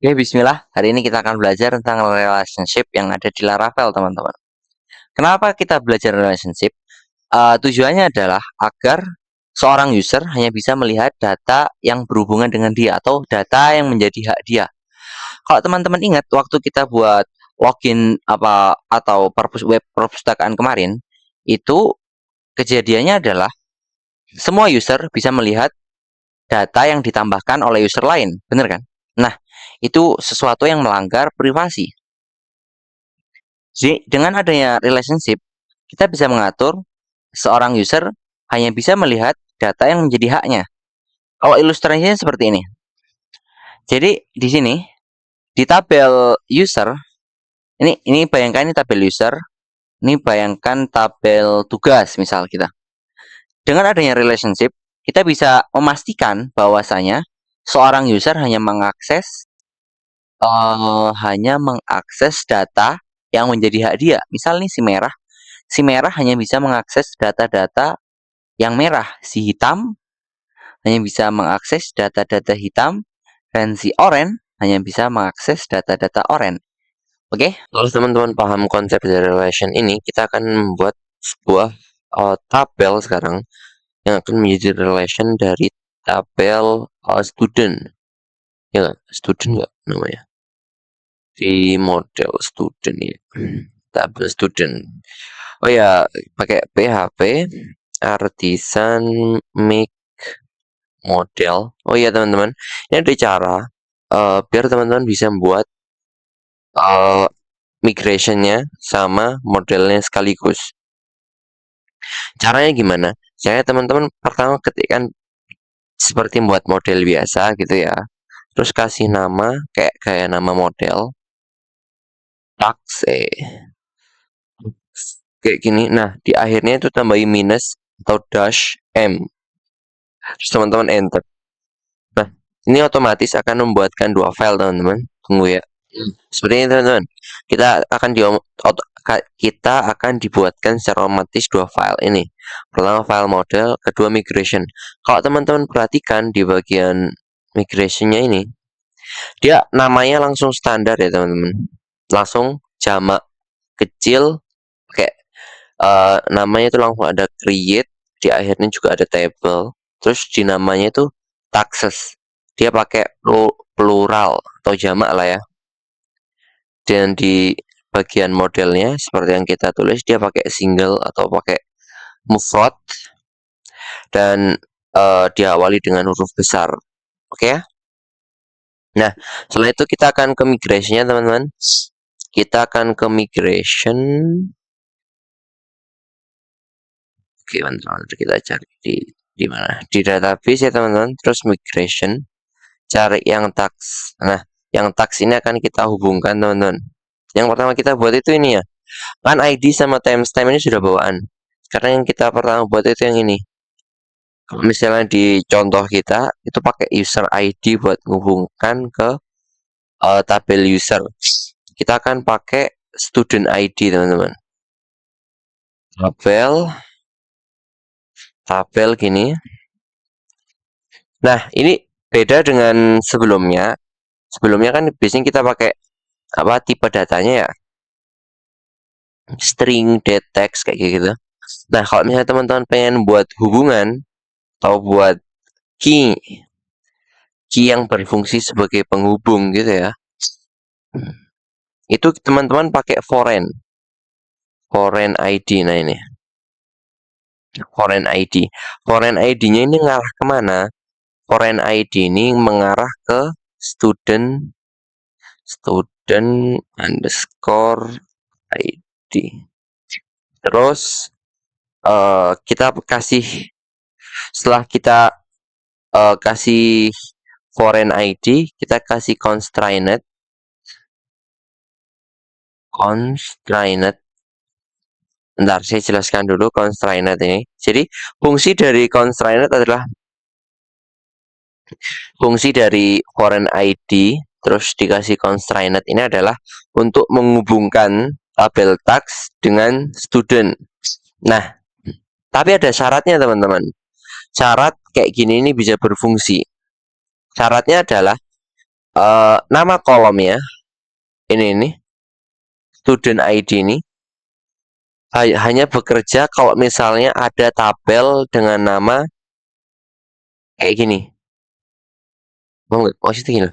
Oke, bismillah. Hari ini kita akan belajar tentang relationship yang ada di Laravel, teman-teman. Kenapa kita belajar relationship? Tujuannya adalah agar seorang user hanya bisa melihat data yang berhubungan dengan dia atau data yang menjadi hak dia. Kalau teman-teman ingat waktu kita buat login apa atau web perpustakaan kemarin, itu kejadiannya adalah semua user bisa melihat data yang ditambahkan oleh user lain, benar kan? Nah, itu sesuatu yang melanggar privasi. Jadi, dengan adanya relationship, kita bisa mengatur seorang user hanya bisa melihat data yang menjadi haknya. Kalau ilustrasinya seperti ini. Jadi, di sini, di tabel user, ini bayangkan ini tabel user, ini bayangkan tabel tugas misal kita. Dengan adanya relationship, kita bisa memastikan bahwasanya seorang user hanya mengakses data yang menjadi hak dia. Misal nih si merah hanya bisa mengakses data-data yang merah, si hitam hanya bisa mengakses data-data hitam, dan si oranye hanya bisa mengakses data-data oranye. Oke? Kalau teman-teman paham konsep dari relation ini, kita akan membuat sebuah tabel sekarang yang akan menjadi relation dari tabel student. Ya nggak? Student nggak namanya? Di model student ya. Tabel student. Oh ya, pakai PHP artisan make model. Oh iya teman-teman, ini ada cara biar teman-teman bisa membuat uh, migrationnya sama modelnya sekaligus. Caranya gimana? Caranya teman-teman pertama ketikkan seperti membuat model biasa gitu ya. Terus kasih nama kayak nama model. Tax kayak gini. Nah, di akhirnya itu tambahin minus atau dash M. Terus teman-teman enter. Nah, ini otomatis akan membuatkan dua file teman-teman. Tunggu ya. Seperti ini teman-teman. Kita akan dibuatkan secara otomatis dua file ini. Pertama file model, kedua migration. Kalau teman-teman perhatikan di bagian migrationnya ini, dia namanya langsung standar ya teman-teman. Langsung jamak kecil, kayak namanya itu langsung ada create, di akhirnya juga ada table. Terus di namanya itu taxes. Dia pakai plural atau jamak lah ya. Dan di bagian modelnya seperti yang kita tulis dia pakai single atau pakai mufrad dan diawali dengan huruf besar. Oke ya. Nah, setelah itu kita akan ke migration-nya teman-teman. Kita akan ke migration. Oke, teman-teman, kita cari di mana? Di database ya teman-teman. Terus migration, cari yang tax. Nah, yang tax ini akan kita hubungkan teman-teman. Yang pertama kita buat itu ini ya. Kan ID sama timestamp ini sudah bawaan. Sekarang yang kita pertama buat itu yang ini. Kalau misalnya di contoh kita itu pakai user ID buat menghubungkan ke tabel user. Kita akan pakai student ID teman-teman. Tabel gini. Nah ini beda dengan sebelumnya. Sebelumnya kan biasanya kita pakai apa tipe datanya ya, string, date, text kayak gitu. Nah kalau misalnya teman-teman pengen buat hubungan atau buat key yang berfungsi sebagai penghubung gitu ya, itu teman-teman pakai foreign ID. Nah ini foreign ID-nya ini ngarah kemana? Foreign ID ini mengarah ke student underscore ID. Terus kita kasih, setelah kita kasih foreign ID, kita kasih constrained. Bentar, saya jelaskan dulu constrained ini. Jadi, fungsi dari constrained adalah fungsi dari foreign ID terus dikasih constrained ini adalah untuk menghubungkan tabel tax dengan student. Nah, tapi ada syaratnya teman-teman. Syarat kayak gini ini bisa berfungsi. Syaratnya adalah nama kolomnya ini student ID ini hanya bekerja kalau misalnya ada tabel dengan nama kayak gini. Maksudnya gini.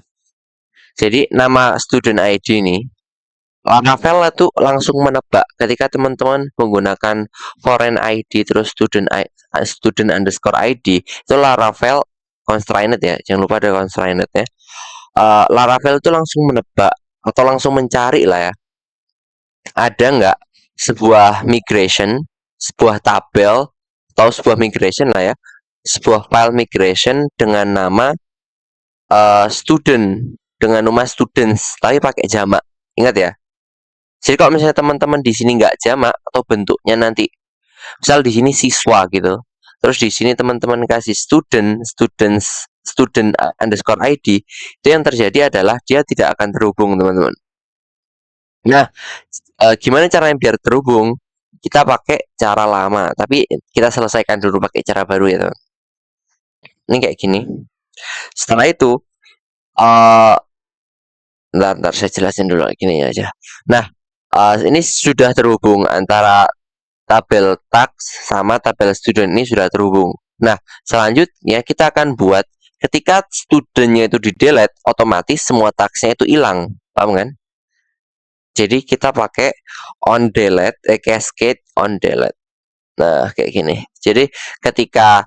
Jadi nama student ID ini Laravel itu langsung menebak ketika teman-teman menggunakan foreign ID terus student underscore ID itu Laravel constrained ya, jangan lupa ada constrained ya. Laravel itu langsung menebak atau langsung mencari lah ya, ada nggak sebuah migration, sebuah tabel atau sebuah migration lah ya, sebuah file migration dengan nama student dengan nama students tapi pakai jamak. Ingat ya. Jadi kalau misalnya teman-teman di sini nggak jamak atau bentuknya nanti, misal di sini siswa gitu, terus di sini teman-teman kasih student underscore ID, itu yang terjadi adalah dia tidak akan terhubung teman-teman. Nah, gimana caranya biar terhubung? Kita pakai cara lama, tapi kita selesaikan dulu pakai cara baru ya teman. Ini kayak gini. Setelah itu, ntar saya jelasin dulu gini aja. Nah, ini sudah terhubung antara tabel tax sama tabel student ini sudah terhubung. Nah, selanjutnya kita akan buat ketika studentnya itu di delete, otomatis semua taxnya itu hilang, paham kan? Jadi kita pakai on delete, cascade on delete. Nah, kayak gini. Jadi ketika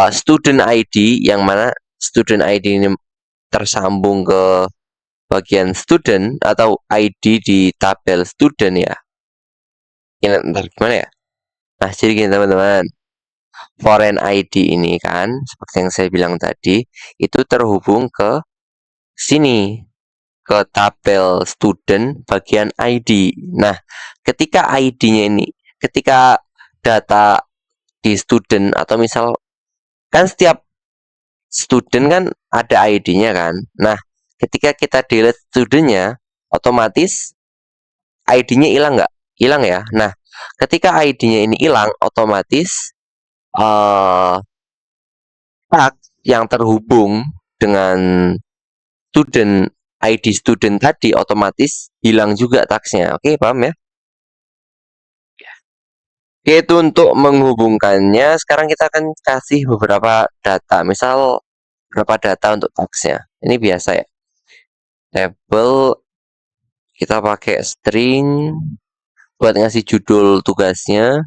student ID yang mana student ID ini tersambung ke bagian student atau ID di tabel student ya. Ini ntar gimana ya? Nah, jadi gini teman-teman. Foreign ID ini kan, seperti yang saya bilang tadi, itu terhubung ke sini, ke tabel student bagian ID. Nah, ketika ID-nya ini, ketika data di student atau misal kan setiap student kan ada ID-nya kan. Nah, ketika kita delete studentnya, otomatis ID-nya hilang nggak? Hilang ya. Nah, ketika ID-nya ini hilang, otomatis tag yang terhubung dengan student ID student tadi otomatis hilang juga tagsnya. Oke, paham ya? Oke, itu untuk menghubungkannya. Sekarang kita akan kasih beberapa data. Misal berapa data untuk tagsnya. Ini biasa ya. Label kita pakai string buat ngasih judul tugasnya.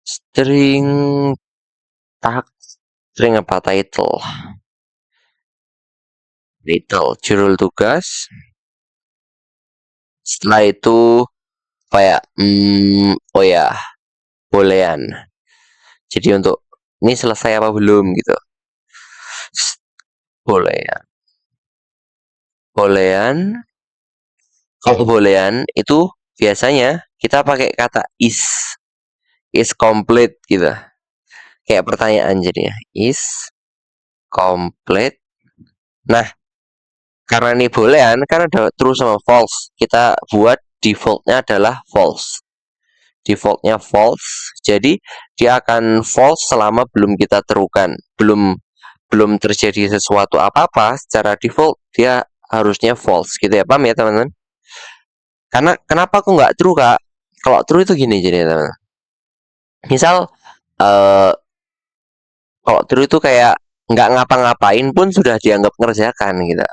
String tag string apa title judul tugas. Setelah itu apa ya? Oh ya, bolehan. Jadi untuk ini selesai apa belum gitu. Bolehan. Kalau bolehan itu biasanya kita pakai kata is complete gitu. Kayak pertanyaan jadinya. Is complete. Nah, karena ini boolean, kan ada true sama false. Kita buat defaultnya adalah false. Defaultnya false. Jadi dia akan false selama belum kita terukan. Belum terjadi sesuatu apa-apa secara default dia harusnya false gitu ya. Paham ya teman-teman? Karena kenapa aku nggak true kak? Kalau true itu gini jadi teman-teman. Misal kalau true itu kayak nggak ngapa-ngapain pun sudah dianggap ngerjakan gitu.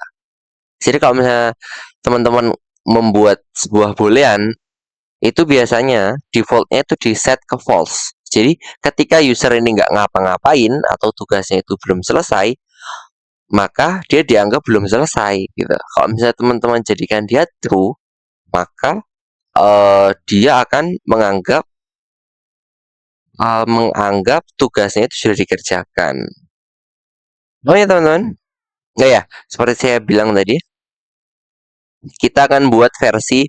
Jadi kalau misalnya teman-teman membuat sebuah boolean itu biasanya defaultnya itu di set ke false. Jadi ketika user ini nggak ngapa-ngapain atau tugasnya itu belum selesai, maka dia dianggap belum selesai gitu. Kalau misalnya teman-teman jadikan dia true, maka dia akan menganggap tugasnya itu sudah dikerjakan. Oh ya teman-teman, nggak ya? Seperti saya bilang tadi, kita akan buat versi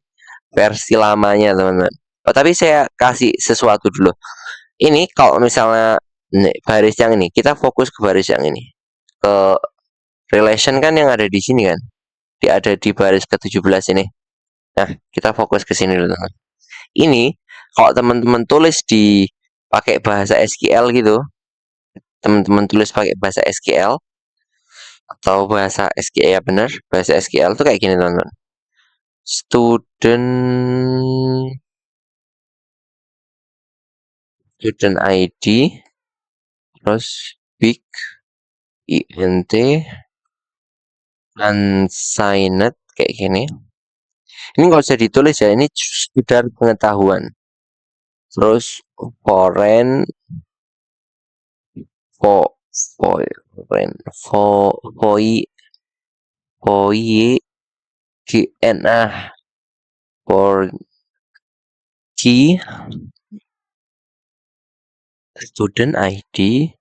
lamanya teman-teman. Oh, tapi saya kasih sesuatu dulu. Ini kalau misalnya baris yang ini, kita fokus ke baris yang ini. Ke relation kan yang ada di sini kan. Dia ada di baris ke-17 ini. Nah, kita fokus ke sini dulu teman. Ini kalau teman-teman tulis di pakai bahasa SQL gitu, teman-teman tulis pakai bahasa SQL, atau bahasa SQL ya benar, bahasa SQL tuh kayak gini teman-teman. Student ID terus big int unsigned kayak gini. Ini nggak usah ditulis ya, ini sekedar pengetahuan. Terus foreign foreign for key student ID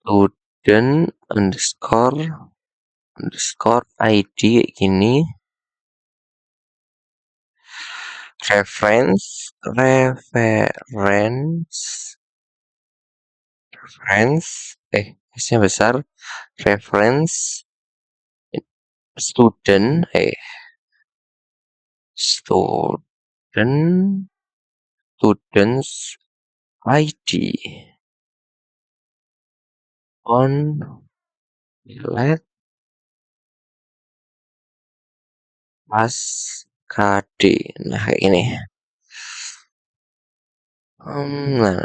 student underscore ID kayak gini. Reference S-nya besar. Reference students ID on let pas KD. Nah kayak ini. Nah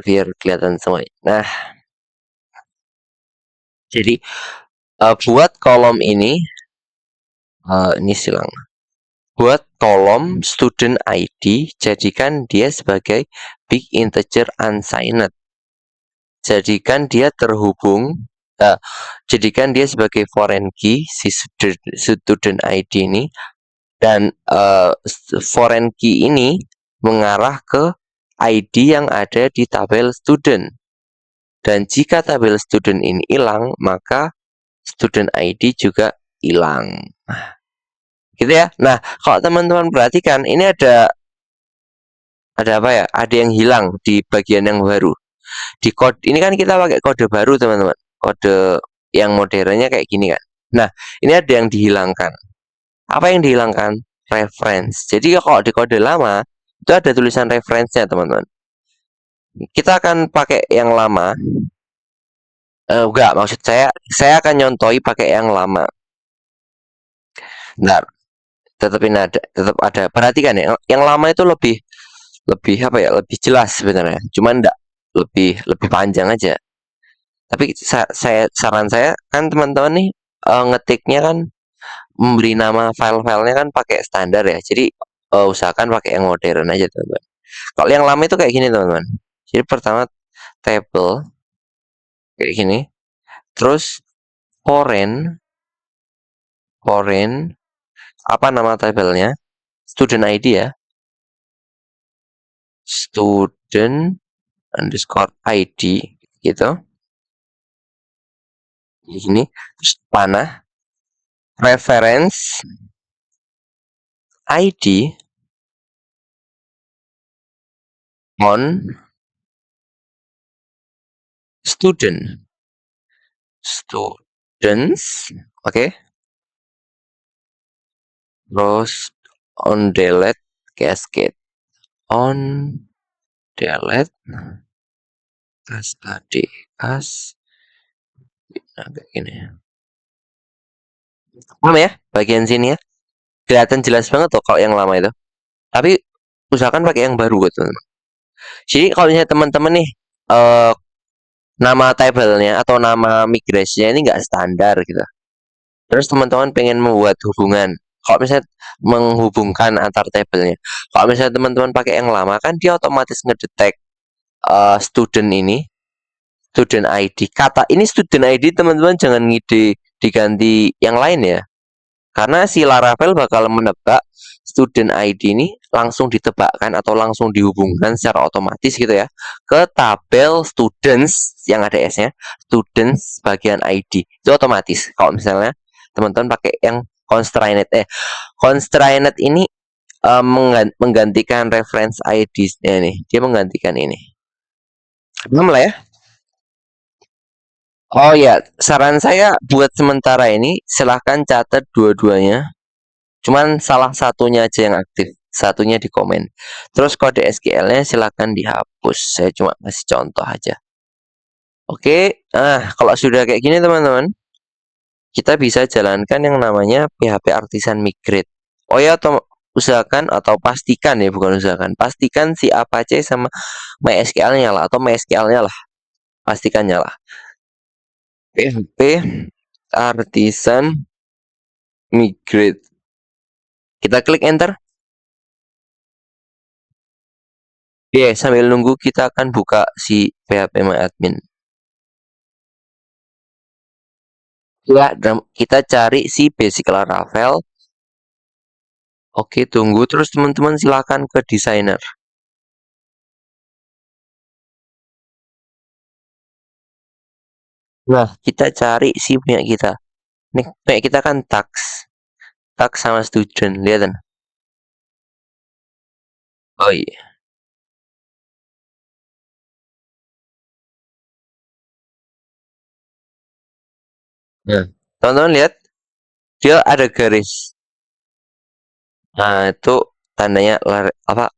biar kelihatan semuanya. Nah jadi buat kolom ini silang. Buat kolom student ID, jadikan dia sebagai big integer unsigned. Jadikan dia terhubung, jadikan dia sebagai foreign key si student ID ini, dan foreign key ini mengarah ke ID yang ada di tabel student. Dan jika tabel student ini hilang, maka student ID juga hilang. Gitu ya. Nah, kalau teman-teman perhatikan, ini ada apa ya? Ada yang hilang di bagian yang baru. Di kode ini kan kita pakai kode baru, teman-teman. Kode yang modernnya kayak gini kan. Nah, ini ada yang dihilangkan. Apa yang dihilangkan? Reference. Jadi kalau di kode lama itu ada tulisan reference-nya, teman-teman. Kita akan pakai yang lama. Enggak, maksud saya akan nyontohi pakai yang lama. Bentar. Tetap ada. Perhatikan ya, yang lama itu lebih apa ya, lebih jelas sebenarnya, cuman enggak lebih panjang aja. Tapi saran saya kan teman-teman nih ngetiknya kan memberi nama file-filenya kan pakai standar ya, jadi usahakan pakai yang modern aja teman-teman. Kalau yang lama itu kayak gini teman-teman, jadi pertama table kayak gini, terus foreign apa nama tabelnya, student ID ya, student underscore ID gitu. Ini terus panah reference ID on students, oke. Terus on delete cascade, on delete cascade nah kayak gini. Paham ya bagian sini ya? Kelihatan jelas banget tuh kalau yang lama itu. Tapi usahakan pakai yang baru gitu. Jadi kalau misalnya teman-teman nih nama tabelnya atau nama migrasinya ini nggak standar gitu. Terus teman-teman pengen membuat hubungan. Kalau misalnya menghubungkan antar tabelnya. Kalau misalnya teman-teman pakai yang lama kan dia otomatis ngedetek student ID. Kata ini student ID teman-teman jangan diganti yang lain ya. Karena si Laravel bakal menebak student ID ini langsung ditebakkan atau langsung dihubungkan secara otomatis gitu ya ke tabel students yang ada S-nya, students bagian ID. Itu otomatis. Kalau misalnya teman-teman pakai yang constrained constrained ini menggantikan reference ID-nya nih. Dia menggantikan ini. Paham lah ya? Oh ya, saran saya buat sementara ini silahkan catat dua-duanya. Cuman salah satunya aja yang aktif, satunya di komen. Terus kode SQL-nya silahkan dihapus. Saya cuma kasih contoh aja. Oke, kalau sudah kayak gini teman-teman, kita bisa jalankan yang namanya PHP Artisan Migrate. Oh ya, usahakan atau pastikan ya, bukan usahakan, pastikan si Apache sama MySQL nyala atau MySQL nyala, pastikan nyala. PHP Artisan Migrate. Kita klik enter. Ya, sambil nunggu kita akan buka si PHP-MyAdmin. Ya, kita cari si basic Laravel. Oke, tunggu terus teman-teman silakan ke desainer. Nah, kita cari si punya kita. Nih, punya kita kan tax. Tax sama student, lihat kan? Oh iya. Nah, teman-teman lihat, dia ada garis. Nah, itu tandanya apa?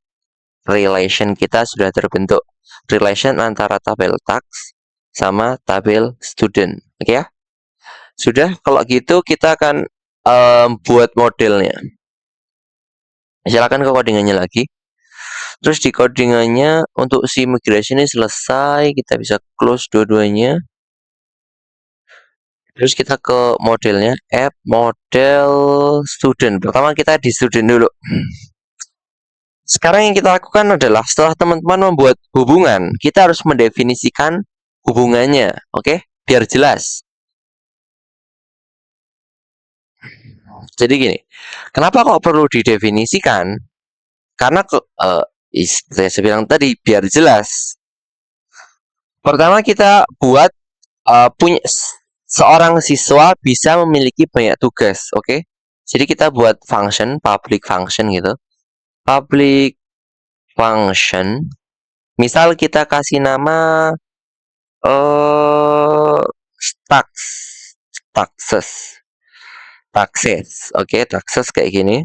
Relation kita sudah terbentuk. Relation antara tabel tax sama tabel student. Oke ya? Sudah, kalau gitu kita akan buat modelnya. Silakan ke codingannya lagi. Terus di codingannya untuk si migration ini selesai, kita bisa close dua-duanya. Terus kita ke modelnya, add model student. Pertama kita di student dulu. Sekarang yang kita lakukan adalah setelah teman-teman membuat hubungan, kita harus mendefinisikan hubungannya, oke? Biar jelas. Jadi gini, kenapa kok perlu didefinisikan? Karena saya bilang tadi biar jelas. Pertama kita buat punya seorang siswa bisa memiliki banyak tugas, oke? Jadi kita buat function, public function gitu. Public function. Misal kita kasih nama tax, taxes, oke, taxes kayak gini,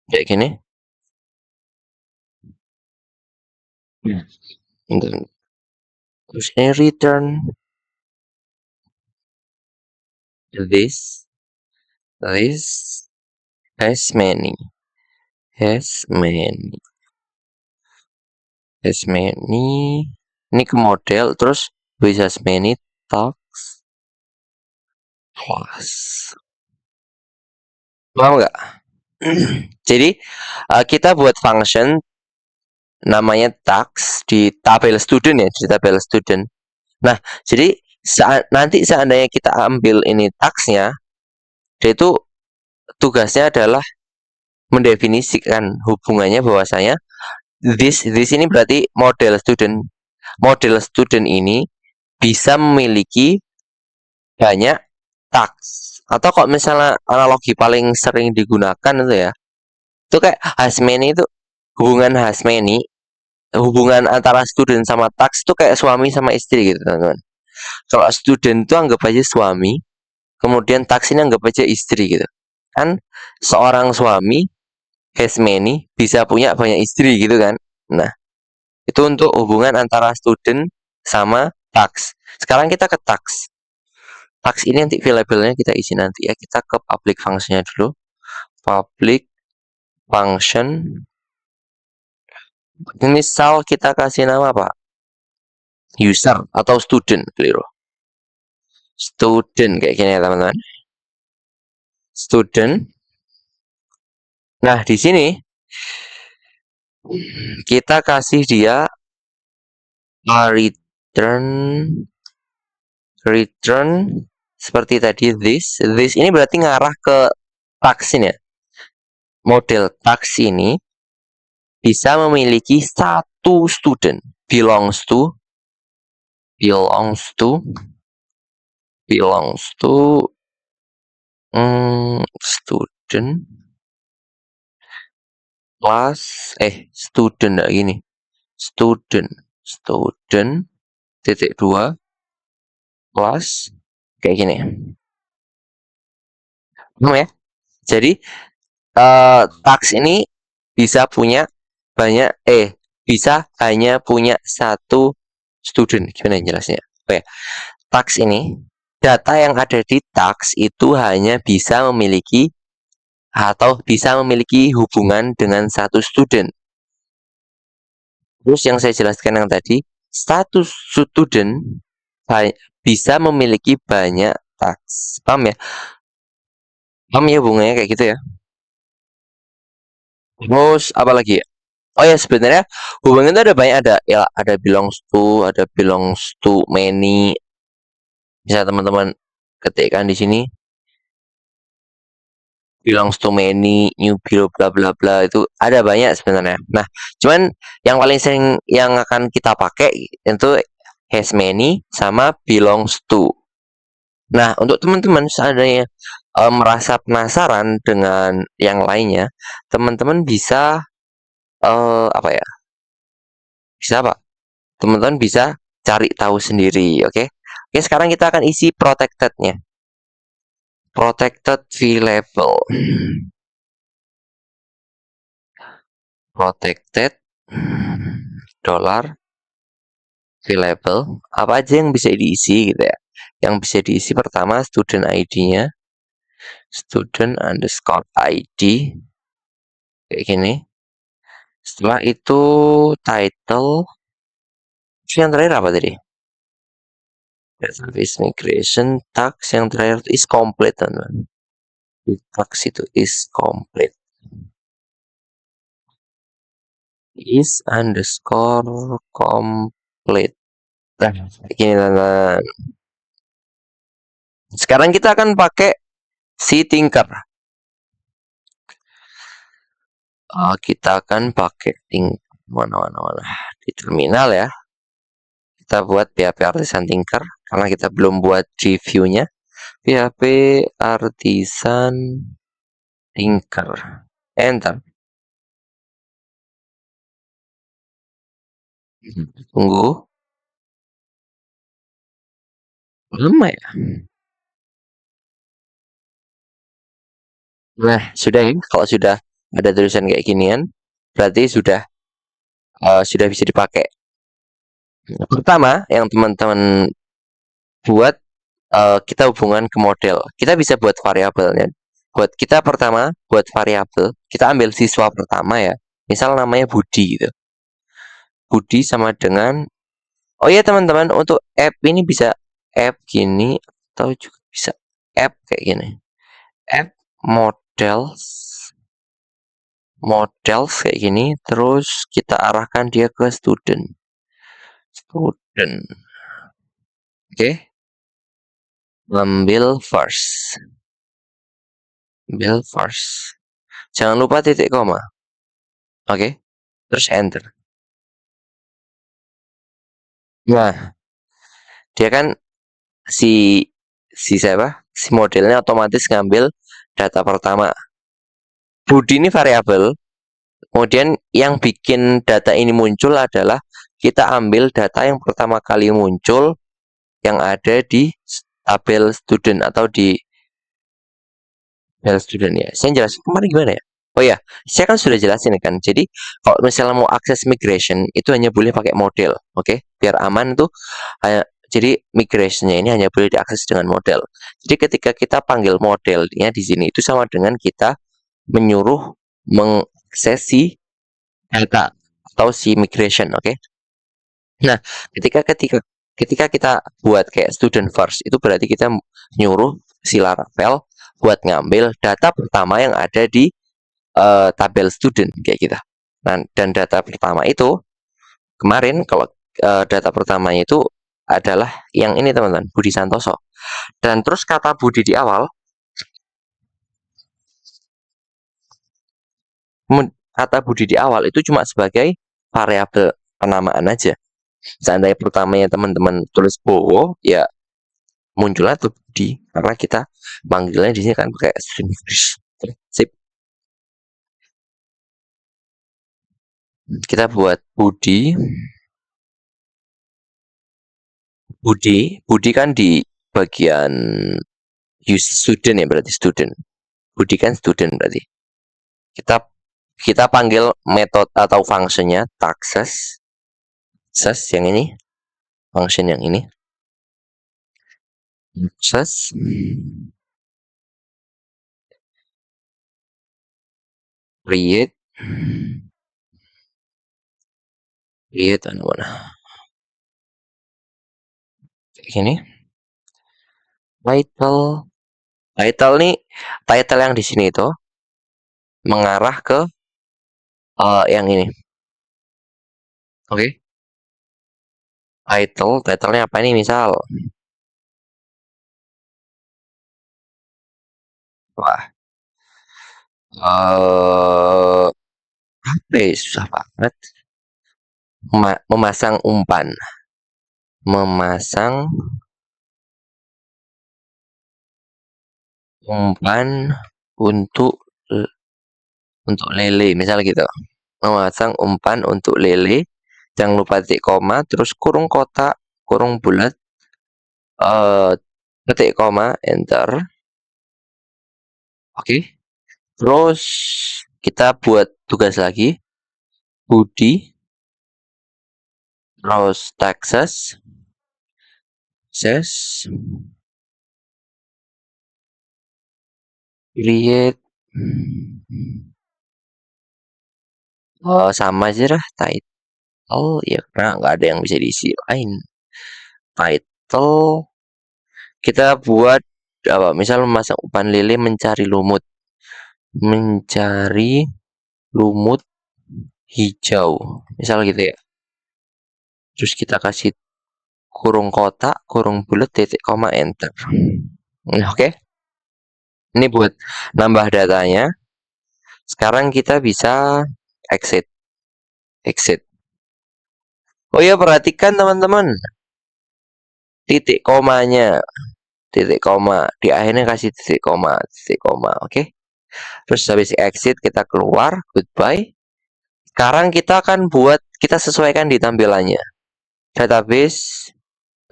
kayak gini. Terus ini return this has many ini ke model terus with has many tax class. Paham nggak? Jadi kita buat function namanya tax di tabel student ya, di tabel student. Nah, jadi nanti seandainya kita ambil ini taxnya, dia itu tugasnya adalah mendefinisikan hubungannya bahwasanya this ini berarti model student. Model student ini bisa memiliki banyak tax. Atau kok misalnya analogi paling sering digunakan itu ya, itu kayak has many itu hubungan has many, hubungan antara student sama tax itu kayak suami sama istri gitu teman-teman. Kalau student itu anggap aja suami, kemudian tax ini anggap aja istri gitu. Kan seorang suami has many bisa punya banyak istri gitu kan. Nah, itu untuk hubungan antara student sama tax. Sekarang kita ke tax. Tax ini nanti variable-nya kita isi nanti ya. Kita ke public function-nya dulu. Public function. Misal kita kasih nama apa? User atau student, keliru. Student kayak gini ya teman-teman. Student. Nah, di sini kita kasih dia return seperti tadi this ini berarti ngarah ke tax ini ya. Model tax ini bisa memiliki satu student belongs to student class student enggak gini. Student titik 2 class kayak gini. Ya. Jadi tax ini bisa punya banyak bisa hanya punya satu student. Gimana jelasnya? Task ini, data yang ada di task itu hanya bisa memiliki hubungan dengan satu student. Terus yang saya jelaskan yang tadi, status student bisa memiliki banyak task. Paham ya? Paham ya hubungannya kayak gitu ya? Terus apa lagi ya? Oh ya, sebenarnya hubungan itu ada banyak, ada belongs to many. Bisa teman-teman ketikkan di sini belongs to many, new below bla bla bla, itu ada banyak sebenarnya. Nah, cuman yang paling sering yang akan kita pakai itu has many sama belongs to. Nah, untuk teman-teman seandainya merasa penasaran dengan yang lainnya, teman-teman bisa apa ya? Bisa apa? Teman-teman bisa cari tahu sendiri, oke? Oke, sekarang kita akan isi protected-nya. Protected V-label. Protected dollar V-label. Apa aja yang bisa diisi gitu ya? Yang bisa diisi pertama student ID-nya. Student underscore ID. Kayak gini. Setelah itu title. Yang terakhir apa tadi? Database migration tax yang terakhir is complete, teman-teman. Tax itu is complete. Is underscore complete. Nah, gini teman-teman. Sekarang kita akan pakai si Tinker. Kita akan pakai mana di terminal ya. Kita buat PHP Artisan Tinker karena kita belum buat reviewnya. PHP Artisan Tinker. Enter. Tunggu. Lama ya. Nah, sudah ya. Kalau sudah ada tulisan kayak ginian, berarti sudah bisa dipakai. Pertama, yang teman-teman buat kita hubungan ke model. Kita bisa buat variabelnya. Buat variabel, kita ambil siswa pertama ya. Misal namanya Budi gitu. Budi sama dengan, oh ya teman-teman, untuk app ini bisa app gini atau juga bisa app kayak gini. App models kayak gini, terus kita arahkan dia ke student. Oke. Ambil first. Jangan lupa titik koma. Oke. Terus enter. Nah, dia kan si siapa? Si modelnya otomatis ngambil data pertama. Budi ini variabel. Kemudian yang bikin data ini muncul adalah kita ambil data yang pertama kali muncul yang ada di tabel student atau di tabel student ya. Saya jelasin kemarin gimana ya? Oh ya, saya kan sudah jelasin kan. Jadi kalau misalnya mau akses migration itu hanya boleh pakai model, oke? Biar aman tuh. Jadi migrationnya ini hanya boleh diakses dengan model. Jadi ketika kita panggil modelnya di sini itu sama dengan kita menyuruh mengakses si data atau si migration, oke? Nah, ketika kita buat kayak student first itu berarti kita nyuruh si Laravel buat ngambil data pertama yang ada di tabel student kayak gitu. Nah, dan data pertama itu kemarin kalau data pertamanya itu adalah yang ini teman-teman, Budi Santoso. Dan terus kata Budi di awal, kata Budi di awal itu cuma sebagai variabel penamaan aja. Seandainya pertamanya teman-teman tulis Bowo, ya munculnya tuh Budi karena kita manggilnya di sini kan pakai string English. Sip. Kita buat Budi kan di bagian use student ya, berarti student. Budi kan student berarti. Kita panggil metode atau functionnya taxes yang ini, function yang ini. Akses, create, mana? Kayak gini. Title, title yang di sini itu mengarah ke yang ini. Oke. Titlenya apa nih misal? Wah, apa ya? Susah banget. Memasang umpan. Memasang umpan untuk lele, misal gitu. Memasang umpan untuk lele. Jangan lupa titik koma, terus kurung kotak, kurung bulat, titik koma, enter. Oke. Terus kita buat tugas lagi. Budi, terus Texas, create, sama aja lah title ya karena nggak ada yang bisa diisi lain. Title kita buat apa? Misal memasang umpan lele mencari lumut hijau, misal gitu ya. Terus kita kasih kurung kotak, kurung bulat, titik koma, enter. Oke. Ini buat nambah datanya. Sekarang kita bisa exit. Oh ya, perhatikan teman-teman. Titik komanya. Titik koma. Di akhirnya kasih titik koma. Oke. Terus habis exit kita keluar. Goodbye. Sekarang kita akan kita sesuaikan di tampilannya. Database.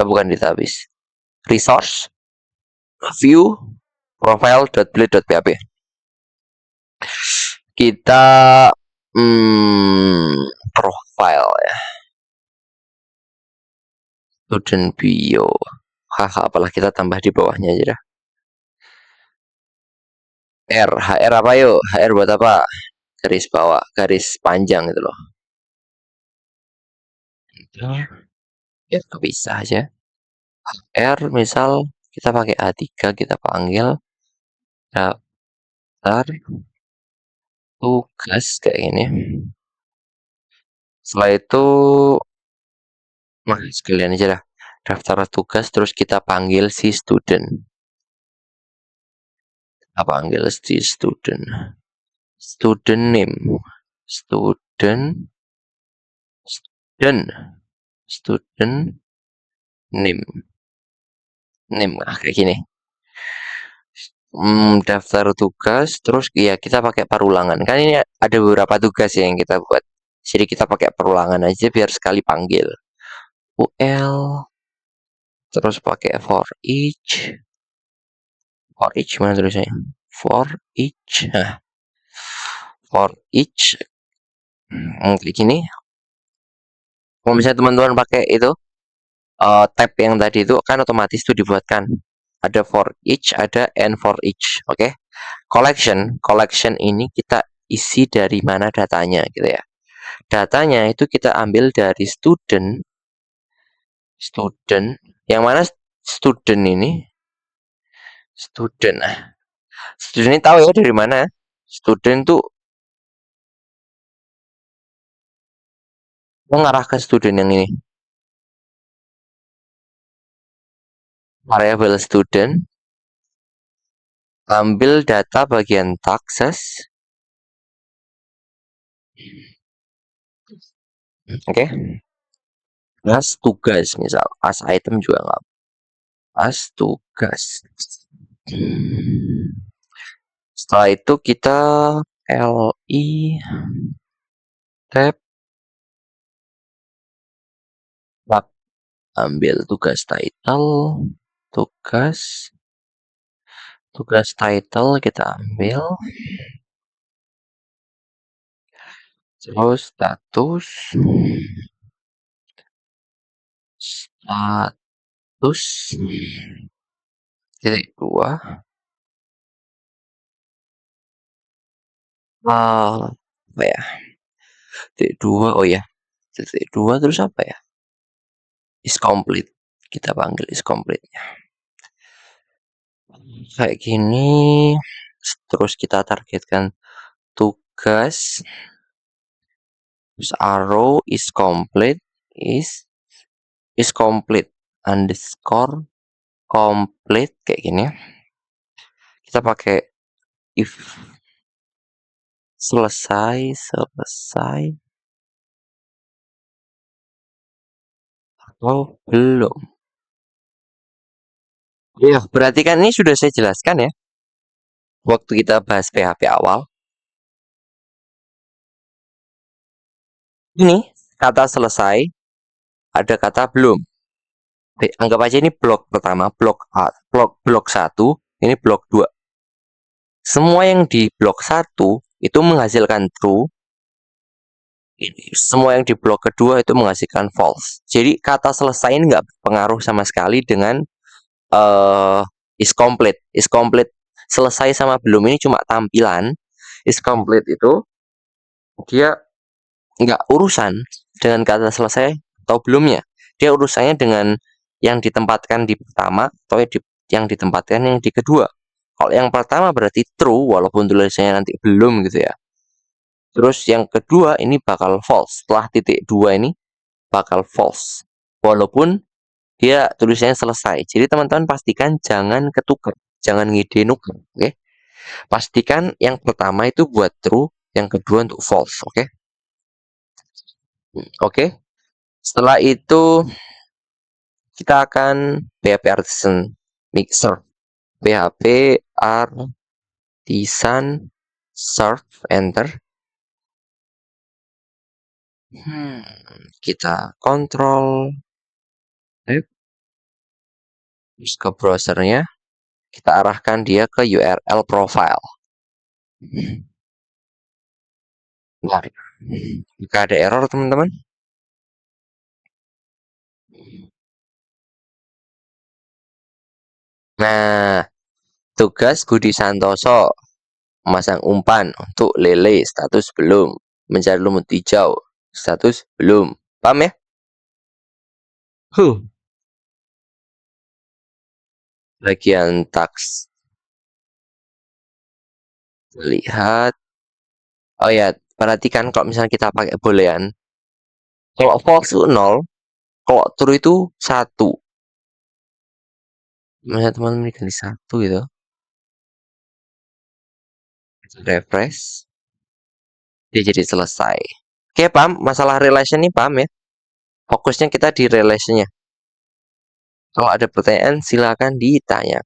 Bukan database. Resource. View. Profile.blade.php. Kita profile ya. Student bio. Apalah kita tambah di bawahnya aja dah. HR apa yuk? HR buat apa? Garis bawah, garis panjang gitu loh. Ya, bisa aja. HR misal kita pakai A3, kita panggil daftar tugas kayak gini. Setelah itu sekalian aja dah. Daftar tugas terus kita panggil si student. Panggil si student. Student name. Student name. Kayak gini. Daftar tugas terus ya kita pakai perulangan. Kan ini ada beberapa tugas ya yang kita buat. Jadi kita pakai perulangan aja biar sekali panggil. UL terus pakai for each mana tulisannya? For each. Nah, for each kayak gini. Kalau misalnya teman-teman pakai itu tab yang tadi itu kan otomatis tuh dibuatkan. Ada for each, ada and for each. Oke. Collection ini kita isi dari mana datanya gitu ya. Datanya itu kita ambil dari student. Yang mana student ini? Student ini tahu ya dari mana? Student tuh mengarah ke student yang ini. Variable student. Ambil data bagian taxes. Oke. As tugas misal. As item juga nggak. As tugas. Setelah itu kita li tab ambil tugas title kita ambil terus status titik 2. Apa ya? Titik 2, oh ya. Titik 2 terus apa ya? Is complete. Kita panggil is complete. Kayak gini. Terus kita targetkan tugas. Terus arrow is complete. Is complete. Underscore complete. Kayak gini. Kita pakai if selesai atau belum. Ya, berarti kan ini sudah saya jelaskan ya waktu kita bahas PHP awal. Ini kata selesai, ada kata belum. Anggap aja ini blok pertama, blok 1, ini blok 2. Semua yang di blok 1 itu menghasilkan true. Semua yang di blok kedua itu menghasilkan false. Jadi kata selesai ini nggak berpengaruh sama sekali dengan is complete. Is complete selesai sama belum ini cuma tampilan. Is complete itu dia nggak urusan dengan kata selesai atau belumnya. Dia urusannya dengan yang ditempatkan di pertama atau yang ditempatkan yang di kedua. Kalau yang pertama berarti true walaupun tulisannya nanti belum gitu ya. Terus yang kedua ini bakal false. Setelah titik 2 ini bakal false. Walaupun dia tulisannya selesai. Jadi teman-teman pastikan jangan ketukar. Jangan ngide nuker. Oke. Pastikan yang pertama itu buat true. Yang kedua untuk false. Oke. Oke. Setelah itu kita akan PHP Artisan Mixer. PHP Artisan Serve. Enter. Kita kontrol terus ke browsernya, kita arahkan dia ke URL profile. Bentar. Jika ada error teman-teman, nah tugas Budi Santoso memasang umpan untuk lele, status belum, mencari lumut hijau, status belum. Paham ya? Bagian tax, lihat. Oh ya, perhatikan kalau misalnya kita pakai boolean, kalau false itu 0, kalau true itu 1. Misalnya teman-teman ganti 1 gitu. Refresh. Dia jadi selesai. Oke, paham? Masalah relation ini paham ya? Fokusnya kita di relationnya. Kalau ada pertanyaan, silakan ditanya.